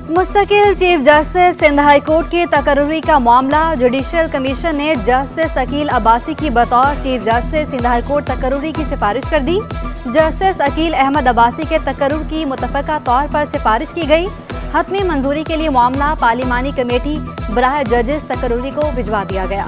मुस्तकिल chief justice Sindh high court के तकर्रुरी का मामला। जुडिशल कमीशन ने जस्टिस अकील अब्बासी की बतौर chief justice Sindh high court तकर्रुरी की सिफारिश कर दी। जस्टिस अकील अहमद अब्बासी के तकर्रुर की मुतफ़क़ा तौर पर सिफारिश की गई। हतमी मंजूरी के लिए मामला पार्लिमानी कमेटी बराह जजेस तकर्रुरी को भिजवा दिया गया।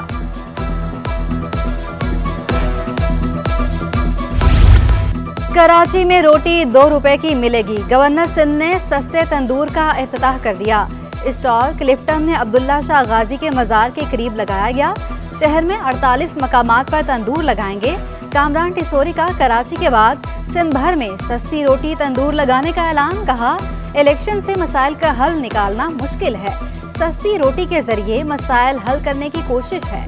कराची में रोटी 2 रुपए की मिलेगी। गवर्नर सिंध ने सस्ते तंदूर का इफ्तिताह कर दिया। स्टॉल क्लिफ्टन ने अब्दुल्ला शाह गाजी के मज़ार के करीब लगाया गया। शहर में 48 मकामात पर तंदूर लगाएंगे। कामरान टिसोरी का कराची के बाद सिंध भर में सस्ती रोटी तंदूर लगाने का ऐलान। कहा, इलेक्शन से मसाइल का हल निकालना मुश्किल है, सस्ती रोटी के जरिए मसाइल हल करने की कोशिश है।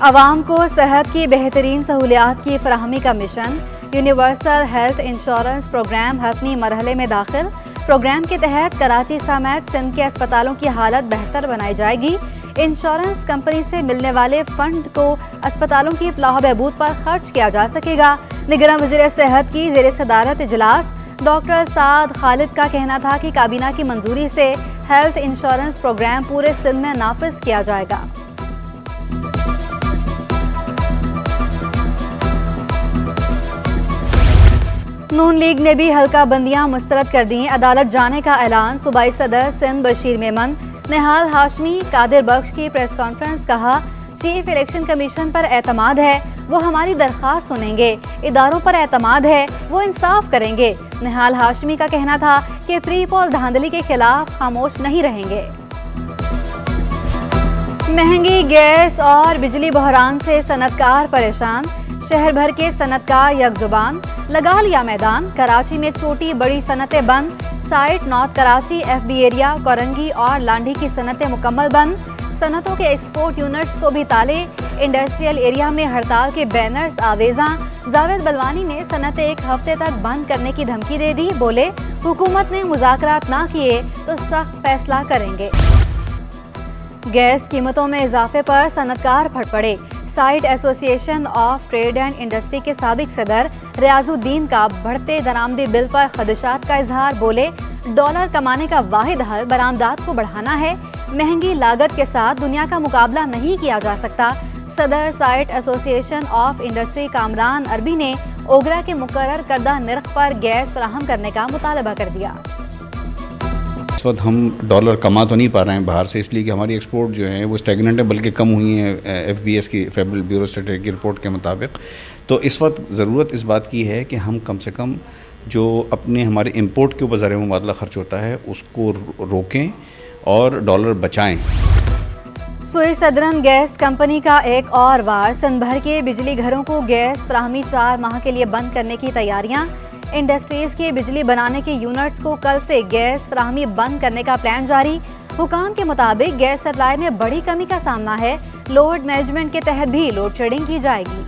अवाम को सेहत की बेहतरीन सहूलियात की फराहमी का mission. Universal health insurance programme हतमी मरहले में दाखिल। प्रोग्राम के तहत कराची समेत सिंध के अस्पतालों की हालत बेहतर बनाई जाएगी। इंश्योरेंस कंपनी से मिलने वाले फंड को अस्पतालों की फलाह बहबूद पर खर्च किया जा सकेगा। निगरान वज़ीर सेहत की ज़ेर सदारत इजलास डॉक्टर साद खालिद का कहना था कि काबीना की मंजूरी से हेल्थ इंश्योरेंस प्रोग्राम पूरे सिंध में नाफिज किया जाएगा। नून लीग ने भी हल्का बंदियां मुस्तरद कर दी। अदालत जाने का ऐलान। सूबाई सदर सिंध बशीर मेमन, निहाल हाशमी, कादिर बख्श की प्रेस कॉन्फ्रेंस। कहा, चीफ इलेक्शन कमीशन पर एतमाद है, वो हमारी दरख्वास्त सुनेंगे। इदारों पर एतमाद है, वो इंसाफ करेंगे। निहाल हाशमी का कहना था कि प्री पोल धांधली के खिलाफ खामोश नहीं रहेंगे। महंगी गैस और बिजली बहरान से सनतकार परेशान। शहर भर के सनतकार यकजुबान। लगा लिया मैदान। कराची में छोटी बड़ी सनतें बंद। Site north Karachi, FB area, Korangi और लांडी की सनतें मुकम्मल बंद। सनतों के एक्सपोर्ट यूनिट्स को भी ताले। इंडस्ट्रियल एरिया में हड़ताल के बैनर्स आवेजा। जावेद बलवानी ने सनतें 1 हफ्ते तक बंद करने की धमकी दे दी। बोले, हुकूमत ने मुज़ाकरात ना किए तो सख्त फैसला करेंगे। गैस कीमतों में इजाफे पर सनतकार फट पड़े। Site association of trade and industry के साबिक सदर रियाजुद्दीन का बढ़ते दरामदी बिल पर खदशात का इजहार। बोले, डॉलर कमाने का वाहिद हल बरामदात को बढ़ाना है। महंगी लागत के साथ दुनिया का मुकाबला नहीं किया जा सकता। सदर site association of industry Kamran अरबी ने ओगरा के मुकर्रर करदा निर्ख पर गैस फराहम करने का मुतालबा कर दिया। इस वक्त हम डॉलर कमा तो नहीं पा रहे हैं बाहर से, इसलिए कि हमारी एक्सपोर्ट जो है वो स्टेगनेंट है, बल्कि कम हुई है FBS की, फेडरल ब्यूरो स्टैटिस्टिक्स की रिपोर्ट के मुताबिक। तो इस वक्त ज़रूरत इस बात की है कि हम कम से कम जो अपने हमारे इंपोर्ट के ऊपर ज़र मुबादला खर्च होता है उसको रोकें और डॉलर बचाएं। सुई सदरन गैस कंपनी का एक और वार। सिंध भर के बिजली घरों को गैस फराहमी 4 माह के लिए बंद करने की तैयारियां। इंडस्ट्रीज के बिजली बनाने के यूनिट्स को कल से गैस फराहमी बंद करने का प्लान जारी। हुकाम के मुताबिक गैस सप्लाई में बड़ी कमी का सामना है। लोड मैनेजमेंट के तहत भी लोड शेडिंग की जाएगी।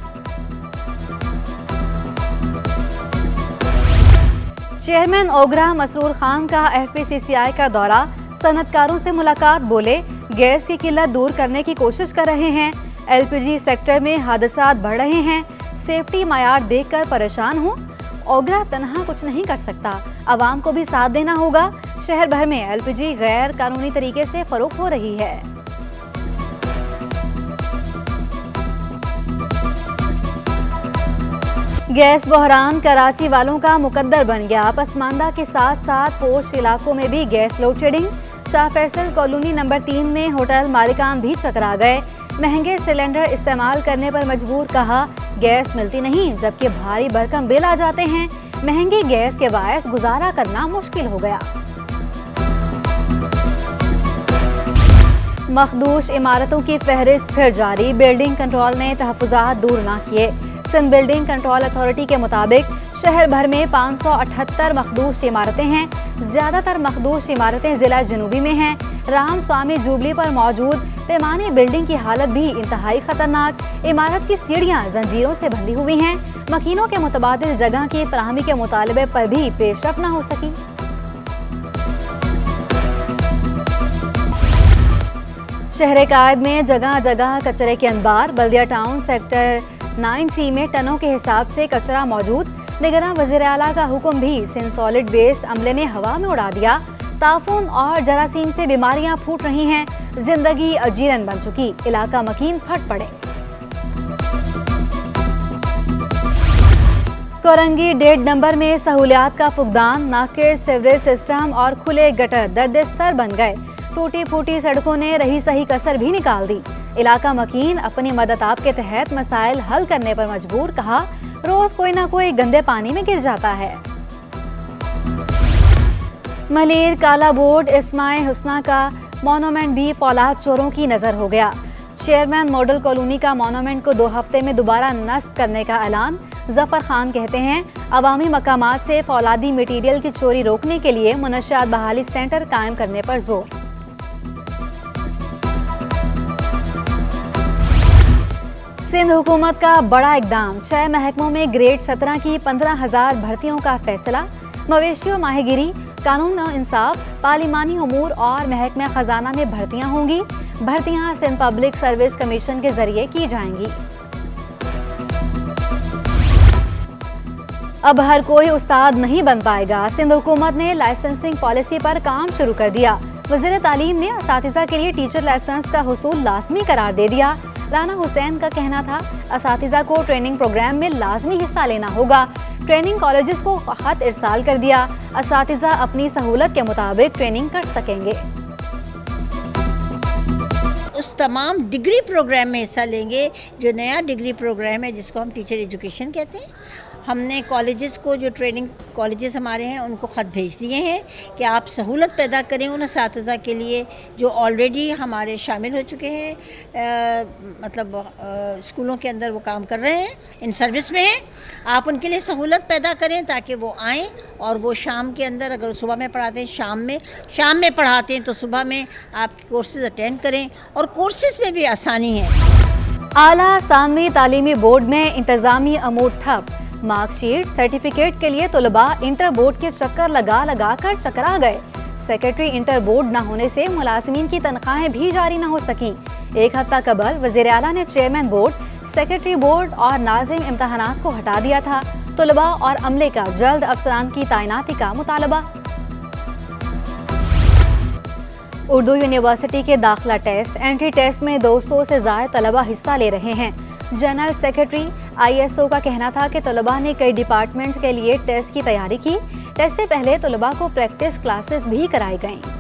चेयरमैन ओगरा मसरूर खान का FPCCI का दौरा। सनतकारों से मुलाकात। बोले, गैस की किल्लत दूर करने की कोशिश कर रहे हैं। LPG सेक्टर में हादसात बढ़ रहे हैं। सेफ्टी मायार देखकर परेशान हूँ। ओगरा तनहा कुछ नहीं कर सकता, आवाम को भी साथ देना होगा। शहर भर में LPG गैर कानूनी तरीके से फरोख्त हो रही है। गैस बहरान कराची वालों का मुकद्दर बन गया। पसमानदा के साथ साथ पोश इलाकों में भी gas load shedding. Shah Faisal colony number 3 में होटल मालिकान भी चकरा गए। महंगे सिलेंडर इस्तेमाल करने पर मजबूर। कहा, गैस मिलती नहीं, जबकि भारी भरकम बिल आ जाते हैं। महंगी गैस के बायस गुजारा करना मुश्किल हो गया। मखदूश इमारतों की फहरिस्त फिर जारी। बिल्डिंग कंट्रोल ने तहफ़्फ़ुज़ात दूर ना किए। सिंध बिल्डिंग कंट्रोल अथॉरिटी के मुताबिक शहर भर में 578 मखदूश इमारतें हैं। ज़्यादातर मखदूश इमारतें ज़िला जनूबी में हैं। राम स्वामी जुबली पर मौजूद पैमाने बिल्डिंग की हालत भी इंतहाई खतरनाक। इमारत की सीढ़ियां जंजीरों से बंधी हुई हैं। मकीनों के मुतबादिल जगह की फराहमी के मुतालबे पर भी पेशरफ न हो सकी। शहर कायद में जगह जगह कचरे के अंबार। बल्दिया टाउन सेक्टर 9C में टनों के हिसाब से कचरा मौजूद। निगरान वज़ीर आला का हुक्म भी। सिंध सॉलिड वेस्ट अमले ने हवा में उड़ा दिया। ताफून और जरासीम से बीमारियां फूट रही हैं। जिंदगी अजीरन बन चुकी। इलाका मकीन फट पड़े। कोरंगी 1.5 नंबर में सहूलियात का फुकदान। नाके सीवरेज सिस्टम और खुले गटर दर्द सर बन गए। टूटी फूटी सड़कों ने रही सही कसर भी निकाल दी। इलाका मकीन अपनी मदद के तहत मसाइल हल करने पर मजबूर। कहा, रोज कोई ना कोई गंदे पानी में गिर जाता है। मलेर काला बोर्ड इस्माए हुस्ना का मोनूमेंट भी फौलाद चोरों की नजर हो गया। चेयरमैन मॉडल कॉलोनी का मोनूमेंट को 2 हफ्ते में दोबारा नस्ब करने का ऐलान। जफर खान कहते हैं, अवामी मकामात से फौलादी मटीरियल की चोरी रोकने के लिए मुनशियात बहाली सेंटर कायम करने पर जोर। सिंध हुकूमत का बड़ा इकदाम। 6 महकमों में ग्रेड 17 की 15,000 भर्तियों का फैसला। मवेशियों, माहीगिरी, कानून और इंसाफ, पार्लिमानी उमूर और महकमा खजाना में भर्तियां होंगी। भर्तियां सिंध पब्लिक सर्विस कमीशन के जरिए की जाएंगी। अब हर कोई उस्ताद नहीं बन पाएगा। सिंध हुकूमत ने लाइसेंसिंग पॉलिसी पर काम शुरू कर दिया। वज़ीर तालीम ने असातिज़ा के लिए टीचर लाइसेंस का हुसूल लाजमी करार दे दिया। राना हुसैन का कहना था, असातिज़ा को ट्रेनिंग प्रोग्राम में लाजमी हिस्सा लेना होगा। ट्रेनिंग कॉलेजेस को खत इरसाल कर दिया। असातिज़ा अपनी सहूलत के मुताबिक ट्रेनिंग कर सकेंगे। उस तमाम डिग्री प्रोग्राम में हिस्सा लेंगे जो नया डिग्री प्रोग्राम है, जिसको हम टीचर एजुकेशन कहते हैं। हमने कॉलेजेस को, जो ट्रेनिंग कॉलेजेस हमारे हैं, उनको ख़त भेज दिए हैं कि आप सहूलत पैदा करें उन असातिज़ा के लिए जो ऑलरेडी हमारे शामिल हो चुके हैं, स्कूलों के अंदर वो काम कर रहे हैं, इन सर्विस में हैं। आप उनके लिए सहूलत पैदा करें ताकि वो आएँ और वो शाम के अंदर, अगर सुबह में पढ़ाते हैं शाम में पढ़ाते हैं तो सुबह में आपके कोर्सेज़ अटेंड करें। और कोर्सेज़ में भी आसानी है। आला सानवी तालीमी बोर्ड में इंतज़ामी अमूर ठप। मार्कशीट, सर्टिफिकेट के लिए तलबा इंटर बोर्ड के चक्कर लगा कर चकरा गए। सेक्रेटरी इंटर बोर्ड न होने से मुलाजिमीन की तनख्वाहें भी जारी न हो सकी। 1 हफ्ता कबल वज़ीर आला ने चेयरमैन बोर्ड, सेक्रेटरी बोर्ड और नाज़िम इम्तहानात को हटा दिया था। तलबा और अमले का जल्द अफसरान की तैनाती का मुतालबा। उर्दू यूनिवर्सिटी के दाखिला टेस्ट, एंट्री टेस्ट में 200 से ज़्यादा तलबा हिस्सा ले रहे हैं। जनरल सेक्रेटरी ISO का कहना था कि तलबा ने कई डिपार्टमेंट्स के लिए टेस्ट की तैयारी की। टेस्ट से पहले तलबा को प्रैक्टिस क्लासेस भी कराई गईं।